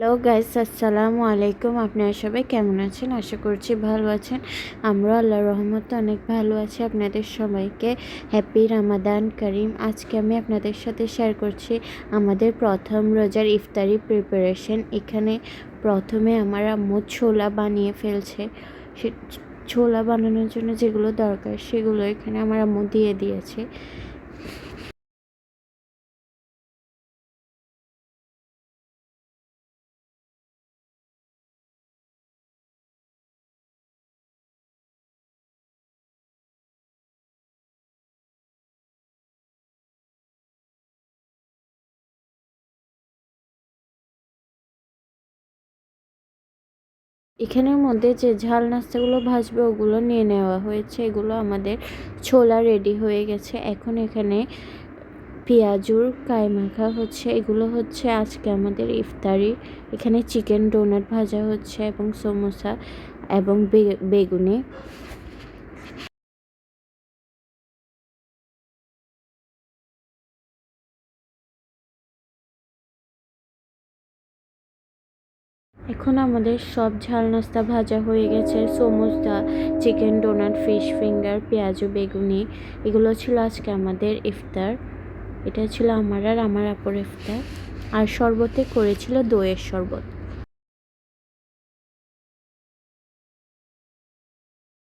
Hello guys, আসসালামু আলাইকুম। আপনারা সবাই কেমন আছেন? আশা করছি ভালো আছেন। আমরা আল্লাহর রহমতে অনেক ভালো আছি। আপনাদের সবাইকে হ্যাপি রামাদান কারিম। আজকে আমি আপনাদের সাথে শেয়ার করছি আমাদের প্রথম রোজার ইফতারি প্রিপারেশন। এখানে প্রথমে আমার আম্মু ছোলা বানিয়ে ফেলছে। সে ছোলা বানানোর জন্য যেগুলো দরকার সেগুলো এখানে আমার আম্মু দিয়ে দিয়েছে। এখানের মধ্যে যে ঝাল নাস্তাগুলো ভাজবে ওগুলো নিয়ে নেওয়া হয়েছে। এগুলো আমাদের ছোলা রেডি হয়ে গেছে। এখন এখানে পেঁয়াজুর কাইমাখা হচ্ছে। এগুলো হচ্ছে আজকে আমাদের ইফতারি। এখানে চিকেন ডোনাট ভাজা হচ্ছে এবং সমোসা এবং বেগুনি। এখন আমাদের সব ঝাল নাস্তা ভাজা হয়ে গেছে। Samosa, chicken donut, fish finger, পেঁয়াজু, বেগুনি, এগুলো ছিল আজকে আমাদের ইফতার। এটা ছিল আমার আর আমার আপুর ইফতার। আর শরবতে করেছিল দইয়ের শরবত।